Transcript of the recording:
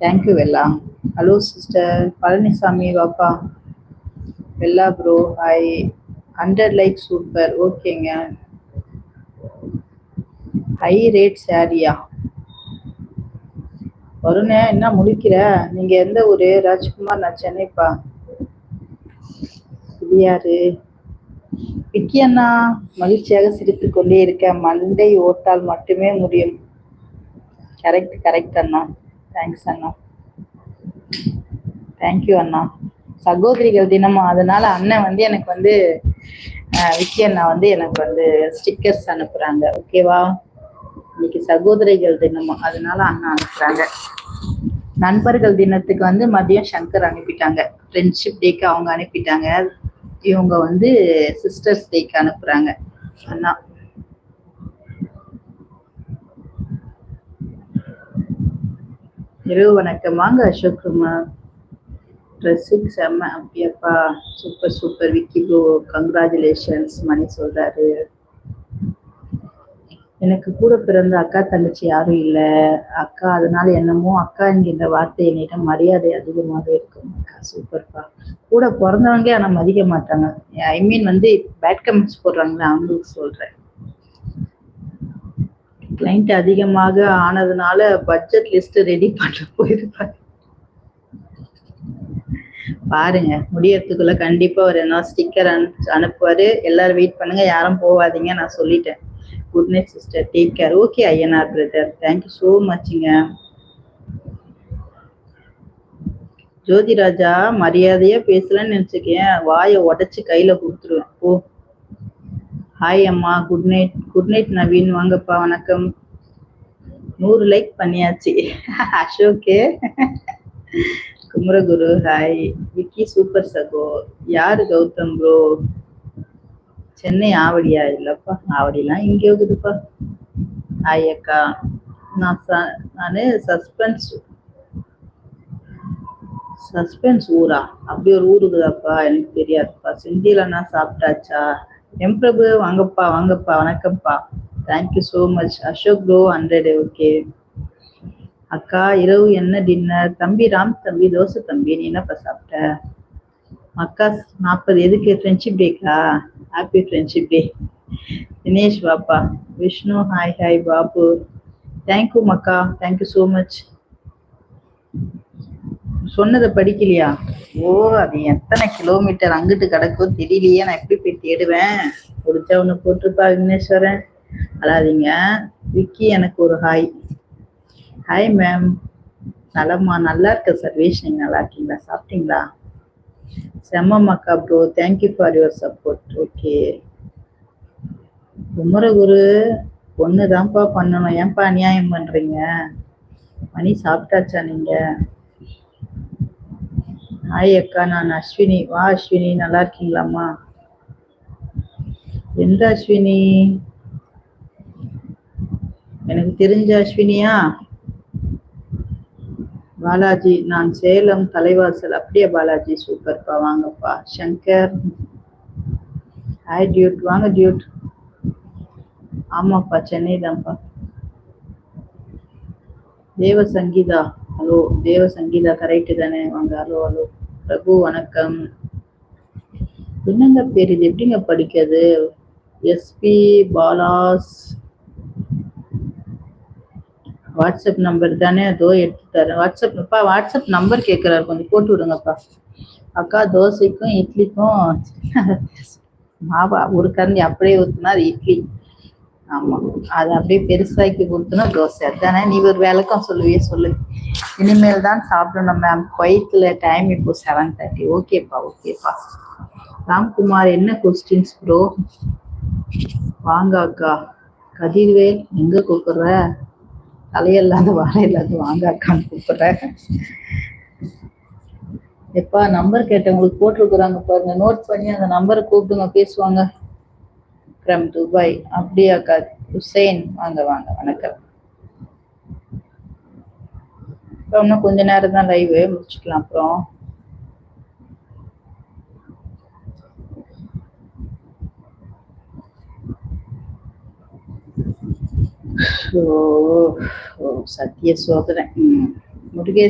Thank you வெல்லா. Hello sister Palaniswami வாப்பா. வெல்லா bro hi. 100 like super. ஓகேங்க. High rate சாரியா வருண என்ன முடிக்கிற? நீங்க எந்த ஊரு? ராஜ்குமார் நான் சென்னைப்பா. இது யாரு? விக்கி அண்ணா மகிழ்ச்சியாக சிரித்துக் கொண்டே இருக்க மண்டை ஓட்டால் மட்டுமே முடியும். கரெக்ட் கரெக்ட் அண்ணா. தேங்க்ஸ் அண்ணா. தேங்க்யூ அண்ணா. சகோதரிகள் தினமா, அதனால அண்ணன் வந்து எனக்கு வந்து விக்கி அண்ணா வந்து எனக்கு வந்து ஸ்டிக்கர்ஸ் அனுப்புறாங்க. ஓகேவா? இன்னைக்கு சகோதரிகள் தினமா, அதனால அண்ணா அனுப்புறாங்க. நண்பர்கள் தினத்துக்கு வந்து மதியம் சங்கர் அனுப்பிட்டாங்க. ஃப்ரெண்ட்ஷிப் டேக்கு அவங்க அனுப்பிட்டாங்க. இவங்க வந்து சிஸ்டர்ஸ் டேக்கு அனுப்புறாங்க அண்ணா. இரவு வணக்கம். வாங்க அசோக் குமார். ட்ரெஸ்ஸிங் செம்ம. அப்படியாப்பா, super super Vicky bro, congratulations Mani சொல்றாரு. எனக்கு கூட பிறந்த அக்கா தங்கச்சி யாரும் இல்லை அக்கா, அதனால என்னமோ அக்கா என்கின்ற வார்த்தை என்னிடம் மரியாதை அதிகமாக இருக்கும். அக்கா சூப்பர்ப்பா. கூட பிறந்தவங்க ஆனா மதிக்க மாட்டாங்க. ஐ மீன் வந்து பேட் கமெண்ட்ஸ் போடுறாங்களே அவங்களுக்கு சொல்றேன். கிளைண்ட் அதிகமாக ஆனதுனால பட்ஜெட் லிஸ்ட் ரெடி பண்ண போயிருப்பாரு. பாருங்க முடியறதுக்குள்ள கண்டிப்பா ஒரு என்ன ஸ்டிக்கர் அனுப்புவாரு. எல்லாரும் வெயிட் பண்ணுங்க, யாரும் போவாதீங்க, நான் சொல்லிட்டேன். Good night sister, take care. Okay Ayyanar brother, thank you so மச்ங்க. ஜோதி ராஜா மரியாதையா பேசலன்னு நினைச்சுக்கேன், வாயை உடைச்சு கையில கொடுத்துருவேன். ஓ ஹாய் அம்மா, good night. Good night Naveen, வாங்கப்பா வணக்கம். 100 லைக் பண்ணியாச்சு. அசோக்கு குமரகுரு ஹாய். விக்கி சூப்பர் சகோ. யாரு கௌதம் ப்ரோ? சென்னை ஆவடியா? இல்லப்பா ஆவடிலாம் இங்க இருக்குதுப்பா. ஹாய் அக்கா. நானு சஸ்பென்ஸ் ஊரா? அப்படி ஒரு ஊர் இருக்குதாப்பா? எனக்கு தெரியாதுப்பா. செந்திலண்ணா சாப்பிட்டாச்சா? எம் பிரபு வாங்கப்பா வாங்கப்பா வணக்கம்ப்பா. Thank you so much. Ashok bro 100. Okay அக்கா. இரவு என்ன டின்னர்? தம்பி ராம் தம்பி தோசை தம்பி. நீ என்னப்பா சாப்பிட்ட? அக்கா 40 எதுக்கு? ஃப்ரெண்ட்ஷிப் டேக்கா? Happy friendship day. தினேஷ் வாப்பா. Vishnu hi hi. Babu thank you மக்கா, தேங்க்யூ ஸோ மச். சொன்னதை படிக்கலையா? ஓ அது எத்தனை கிலோமீட்டர் அங்கிட்டு கிடக்கோ தெரியலையே, நான் எப்படி போய் தேடுவேன்? பிடிச்ச ஒன்று போட்டிருப்பா விக்னேஸ்வரன், அழாதீங்க. விக்கி எனக்கு ஒரு ஹாய். Hi ma'am. நலமா? நல்லா இருக்க சர்வேஷ், நீங்க நல்லா இருக்கீங்களா? சாப்பிட்டீங்களா? செம்ம மக்கா bro, thank you for your support. Okay Kumaraguru, ஒண்ணுதான்ப்பா பண்ணணும், ஏன்பா அநியாயம் பண்றீங்க? மணி சாப்பிட்டாச்சா நீங்க? ஹாய் அக்கா, நான் அஸ்வினி. வா அஸ்வினி, நல்லா இருக்கீங்களாம்மா? எந்த அஸ்வினி? எனக்கு தெரிஞ்ச அஸ்வினியா? பாலாஜி, நான் சேலம் தலைவாசல். அப்படியே பாலாஜி, சூப்பர்ப்பா, வாங்கப்பா. சங்கர் ஹாய் டியூட், வாங்க டியூட். ஆமாப்பா சென்னை தான்ப்பா. தேவ சங்கீதா, ஹலோ தேவ சங்கீதா, கரெக்டு தானே? வாங்க. ஹலோ ஹலோ பிரபு வணக்கம். என்னங்க பேர் இது, எப்படிங்க படிக்கிறது? எஸ்பி பாலாஸ். வாட்ஸ்அப் நம்பர் தானே? அதோ எடுத்து தரேன். வாட்ஸ்அப்ப்பா, வாட்ஸ்அப் நம்பர் கேட்குறாரு, கொஞ்சம் போட்டு விடுங்கப்பா. அக்கா தோசைக்கும் இட்லிக்கும் மாவா ஒரு கரண்டி அப்படியே ஊற்றுனா அது இட்லி. ஆமாம், அது அப்படியே பெருசாக்கி கொடுத்தனா தோசை. அதுதானே? நீ ஒரு விளக்கம் சொல்லுவியே, சொல்லு. இனிமேல் தான் சாப்பிடணும் மேம், குவைத்தில் டைம் இப்போ 7:30. ஓகேப்பா ஓகேப்பா. ராம்குமார், என்ன கொஸ்டின்ஸ் ப்ரோ? வாங்க அக்கா. கதிர்வேல், எங்க கூப்பிடுற? தலையில்லாத வாழை இல்லாத வாங்க அக்கான்னு கூப்பிடுற. எப்பா நம்பர் கேட்டவங்களுக்கு போட்டிருக்குறாங்க பாருங்க, நோட் பண்ணி அந்த நம்பரை கூப்பிடுங்க, பேசுவாங்க. From Dubai. அப்படியாக்கா? ஹுசைன், வாங்க வாங்க வணக்கம். இப்போ இன்னும் கொஞ்ச நேரம் தான் லைவ், முடிச்சுக்கலாம் அப்புறம். சத்திய சோதனை. முருகேஷ்